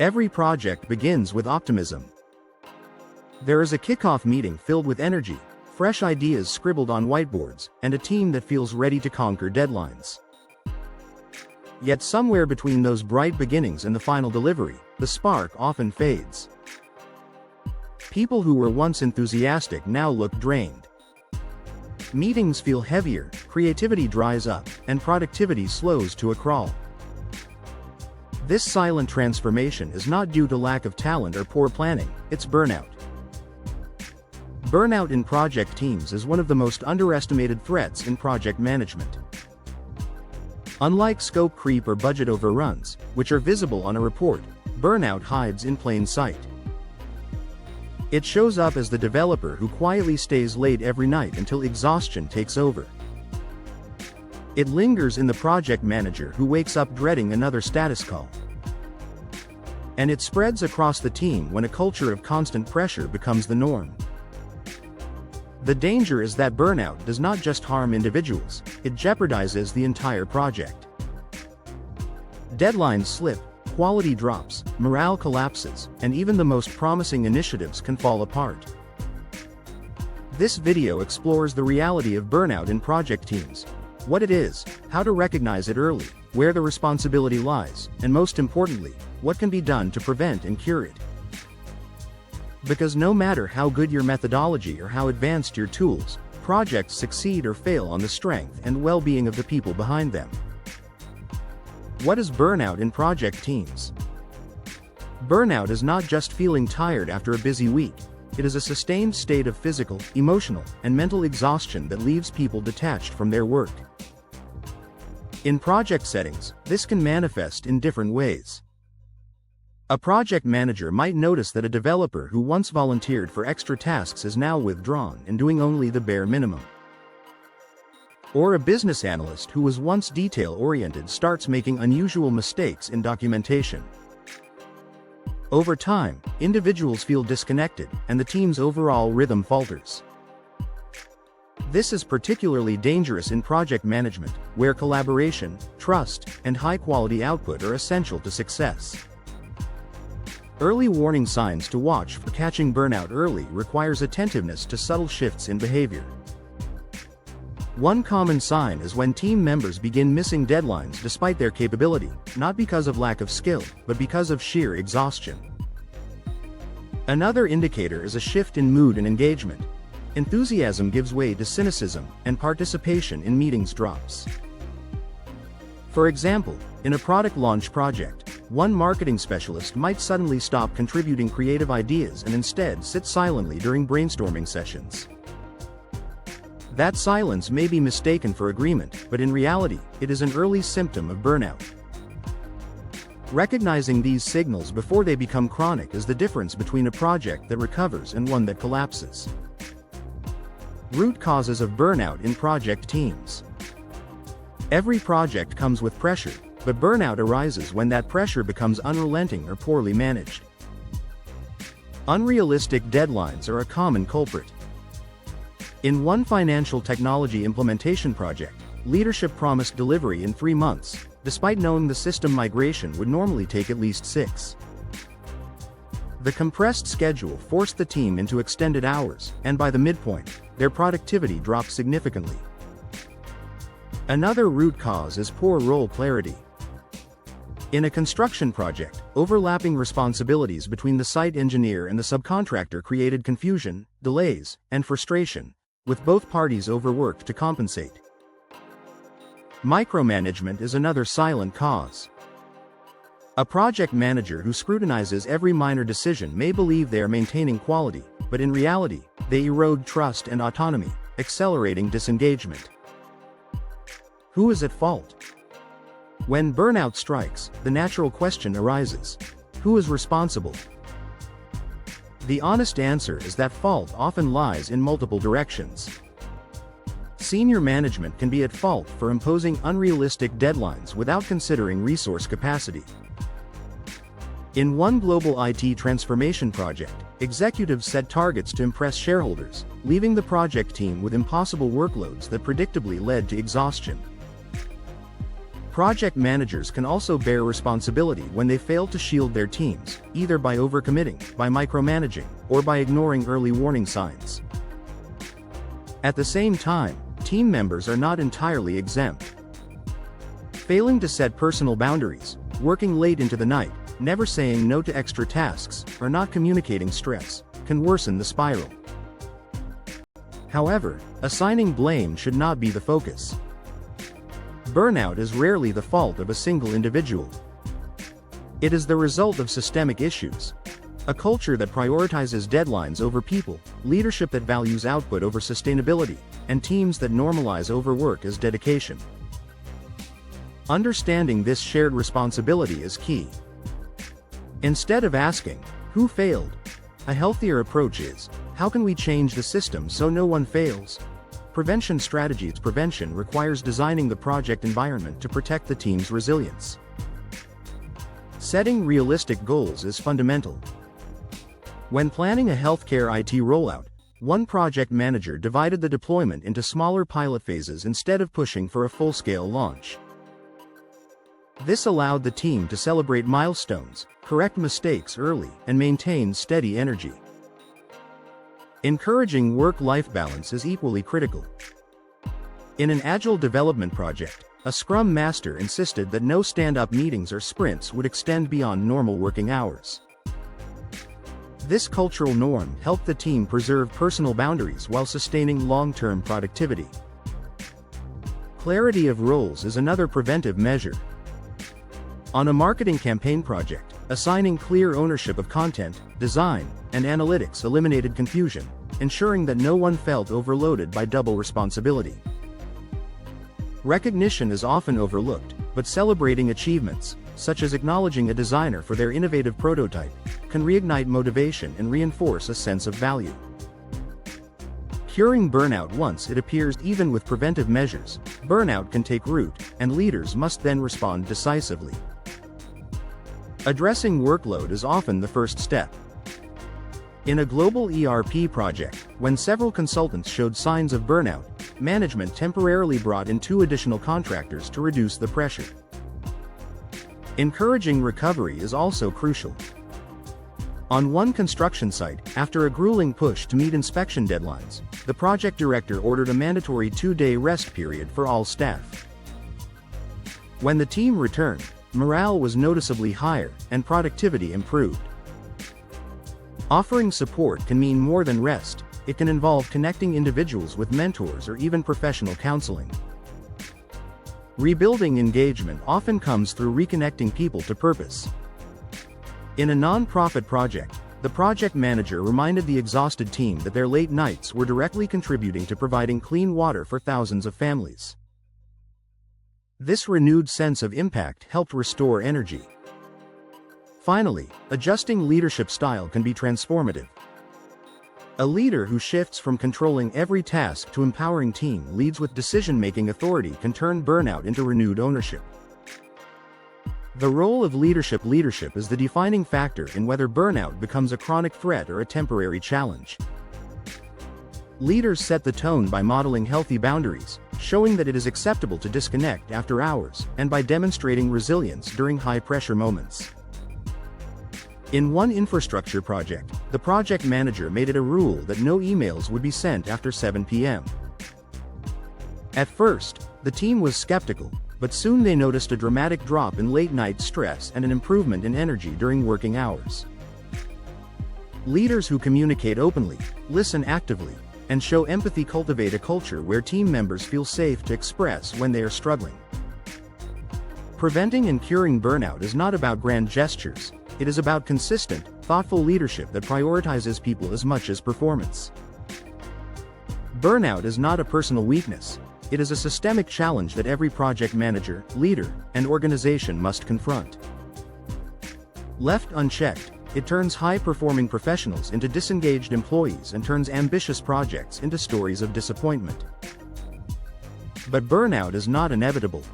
Every project begins with optimism. There is a kickoff meeting filled with energy, fresh ideas scribbled on whiteboards, and a team that feels ready to conquer deadlines. Yet somewhere between those bright beginnings and the final delivery, the spark often fades. People who were once enthusiastic now look drained. Meetings feel heavier, creativity dries up, and productivity slows to a crawl. This silent transformation is not due to lack of talent or poor planning, it's burnout. Burnout in project teams is one of the most underestimated threats in project management. Unlike scope creep or budget overruns, which are visible on a report, burnout hides in plain sight. It shows up as the developer who quietly stays late every night until exhaustion takes over. It lingers in the project manager who wakes up dreading another status call. And it spreads across the team when a culture of constant pressure becomes the norm. The danger is that burnout does not just harm individuals, it jeopardizes the entire project. Deadlines slip, quality drops, morale collapses, and even the most promising initiatives can fall apart. This video explores the reality of burnout in project teams, what it is, how to recognize it early, where the responsibility lies, and most importantly, what can be done to prevent and cure it. Because no matter how good your methodology or how advanced your tools, projects succeed or fail on the strength and well-being of the people behind them. What is burnout in project teams? Burnout is not just feeling tired after a busy week, it is a sustained state of physical, emotional, and mental exhaustion that leaves people detached from their work. In project settings, this can manifest in different ways. A project manager might notice that a developer who once volunteered for extra tasks is now withdrawn and doing only the bare minimum. Or a business analyst who was once detail-oriented starts making unusual mistakes in documentation. Over time, individuals feel disconnected, and the team's overall rhythm falters. This is particularly dangerous in project management, where collaboration, trust, and high-quality output are essential to success. Early warning signs to watch for catching burnout early requires attentiveness to subtle shifts in behavior. One common sign is when team members begin missing deadlines despite their capability, not because of lack of skill, but because of sheer exhaustion. Another indicator is a shift in mood and engagement. Enthusiasm gives way to cynicism, and participation in meetings drops. For example, in a product launch project, one marketing specialist might suddenly stop contributing creative ideas and instead sit silently during brainstorming sessions. That silence may be mistaken for agreement, but in reality, it is an early symptom of burnout. Recognizing these signals before they become chronic is the difference between a project that recovers and one that collapses. Root causes of burnout in project teams. Every project comes with pressure, but burnout arises when that pressure becomes unrelenting or poorly managed. Unrealistic deadlines are a common culprit. In one financial technology implementation project, leadership promised delivery in 3 months, despite knowing the system migration would normally take at least 6. The compressed schedule forced the team into extended hours, and by the midpoint, their productivity dropped significantly. Another root cause is poor role clarity. In a construction project, overlapping responsibilities between the site engineer and the subcontractor created confusion, delays, and frustration, with both parties overworked to compensate. Micromanagement is another silent cause. A project manager who scrutinizes every minor decision may believe they are maintaining quality, but in reality, they erode trust and autonomy, accelerating disengagement. Who is at fault? When burnout strikes, the natural question arises: who is responsible? The honest answer is that fault often lies in multiple directions. Senior management can be at fault for imposing unrealistic deadlines without considering resource capacity. In one global IT transformation project, executives set targets to impress shareholders, leaving the project team with impossible workloads that predictably led to exhaustion. Project managers can also bear responsibility when they fail to shield their teams, either by overcommitting, by micromanaging, or by ignoring early warning signs. At the same time, team members are not entirely exempt. Failing to set personal boundaries, working late into the night, never saying no to extra tasks, or not communicating stress, can worsen the spiral. However, assigning blame should not be the focus. Burnout is rarely the fault of a single individual. It is the result of systemic issues. A culture that prioritizes deadlines over people, leadership that values output over sustainability, and teams that normalize overwork as dedication. Understanding this shared responsibility is key. Instead of asking, "Who failed?" a healthier approach is, "How can we change the system so no one fails?" Prevention strategies. Prevention requires designing the project environment to protect the team's resilience. Setting realistic goals is fundamental. When planning a healthcare IT rollout, one project manager divided the deployment into smaller pilot phases instead of pushing for a full-scale launch. This allowed the team to celebrate milestones, correct mistakes early, and maintain steady energy. Encouraging work-life balance is equally critical. In an agile development project, a Scrum Master insisted that no stand-up meetings or sprints would extend beyond normal working hours. This cultural norm helped the team preserve personal boundaries while sustaining long-term productivity. Clarity of roles is another preventive measure. On a marketing campaign project, assigning clear ownership of content, design, and analytics eliminated confusion, ensuring that no one felt overloaded by double responsibility. Recognition is often overlooked, but celebrating achievements, such as acknowledging a designer for their innovative prototype, can reignite motivation and reinforce a sense of value. Curing burnout. Once it appears, even with preventive measures, burnout can take root, and leaders must then respond decisively. Addressing workload is often the first step. In a global ERP project, when several consultants showed signs of burnout, management temporarily brought in 2 additional contractors to reduce the pressure. Encouraging recovery is also crucial. On one construction site, after a grueling push to meet inspection deadlines, the project director ordered a mandatory 2-day rest period for all staff. When the team returned, morale was noticeably higher, and productivity improved. Offering support can mean more than rest. It can involve connecting individuals with mentors or even professional counseling. Rebuilding engagement often comes through reconnecting people to purpose. In a non-profit project, the project manager reminded the exhausted team that their late nights were directly contributing to providing clean water for thousands of families. This renewed sense of impact helped restore energy. Finally, adjusting leadership style can be transformative. A leader who shifts from controlling every task to empowering team leads with decision-making authority can turn burnout into renewed ownership. The role of leadership is the defining factor in whether burnout becomes a chronic threat or a temporary challenge. Leaders set the tone by modeling healthy boundaries, showing that it is acceptable to disconnect after hours, and by demonstrating resilience during high-pressure moments. In one infrastructure project, the project manager made it a rule that no emails would be sent after 7 p.m. At first, the team was skeptical, but soon they noticed a dramatic drop in late-night stress and an improvement in energy during working hours. Leaders who communicate openly, listen actively, and show empathy cultivate a culture where team members feel safe to express when they are struggling. Preventing and curing burnout is not about grand gestures. It is about consistent, thoughtful leadership that prioritizes people as much as performance. Burnout is not a personal weakness. It is a systemic challenge that every project manager, leader, and organization must confront. Left unchecked, it turns high-performing professionals into disengaged employees and turns ambitious projects into stories of disappointment. But burnout is not inevitable.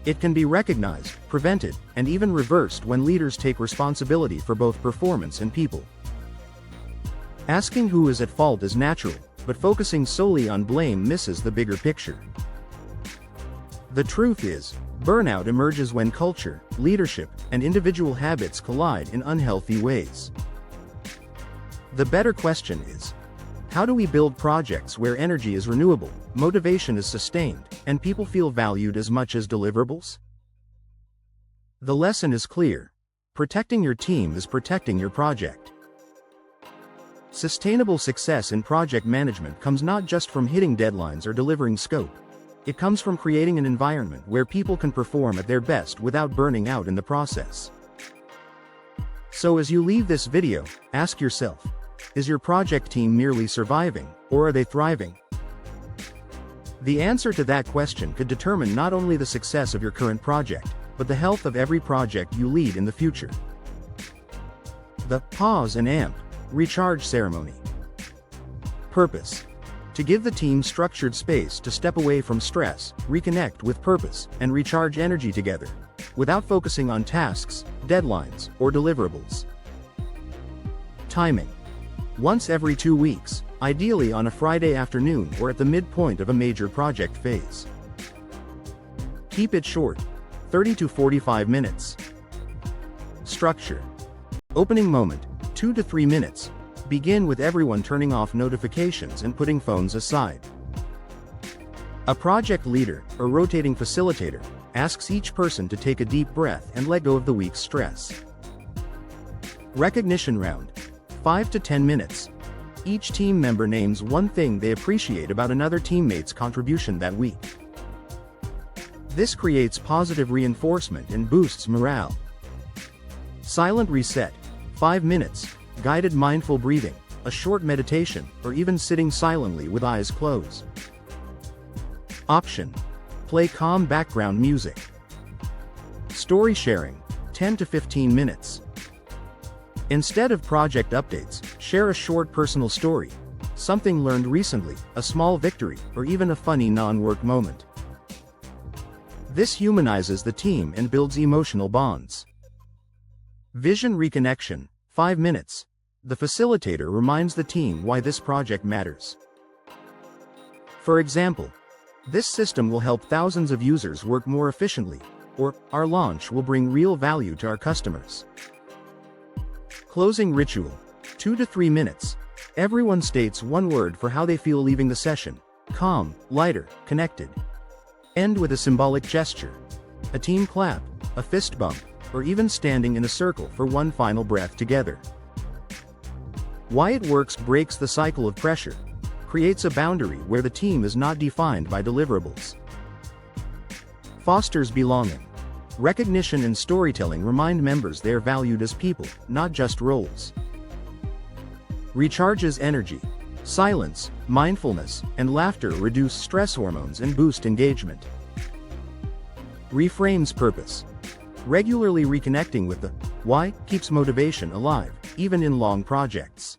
It can be recognized, prevented, and even reversed when leaders take responsibility for both performance and people. Asking who is at fault is natural, but focusing solely on blame misses the bigger picture. The truth is, burnout emerges when culture, leadership, and individual habits collide in unhealthy ways. The better question is, how do we build projects where energy is renewable, motivation is sustained, and people feel valued as much as deliverables? The lesson is clear. Protecting your team is protecting your project. Sustainable success in project management comes not just from hitting deadlines or delivering scope. It comes from creating an environment where people can perform at their best without burning out in the process. So as you leave this video, ask yourself, is your project team merely surviving, or are they thriving? The answer to that question could determine not only the success of your current project, but the health of every project you lead in the future. The pause and amp recharge ceremony. Purpose. To give the team structured space to step away from stress, reconnect with purpose, and recharge energy together, without focusing on tasks, deadlines, or deliverables. Timing. Once every 2 weeks, ideally on a Friday afternoon or at the midpoint of a major project phase. Keep it short, 30 to 45 minutes. Structure. Opening moment, 2 to 3 minutes. Begin with everyone turning off notifications and putting phones aside. A project leader, or rotating facilitator, asks each person to take a deep breath and let go of the week's stress. Recognition round. 5 to 10 minutes. Each team member names one thing they appreciate about another teammate's contribution that week. This creates positive reinforcement and boosts morale. Silent reset. 5 minutes. Guided mindful breathing, a short meditation, or even sitting silently with eyes closed. Option. Play calm background music. Story sharing. 10 to 15 minutes. Instead of project updates, share a short personal story, something learned recently, a small victory, or even a funny non-work moment. This humanizes the team and builds emotional bonds. Vision reconnection. 5 minutes. The facilitator reminds the team why this project matters. For example, this system will help thousands of users work more efficiently, or our launch will bring real value to our customers. Closing ritual. 2 to 3 minutes. Everyone states one word for how they feel leaving the session: calm, lighter, connected. End with a symbolic gesture. A team clap, a fist bump, or even standing in a circle for one final breath together. Why it works: breaks the cycle of pressure, creates a boundary where the team is not defined by deliverables. Fosters belonging. Recognition and storytelling remind members they are valued as people, not just roles. Recharges energy. Silence, mindfulness, and laughter reduce stress hormones and boost engagement. Reframes purpose. Regularly reconnecting with the why keeps motivation alive, even in long projects.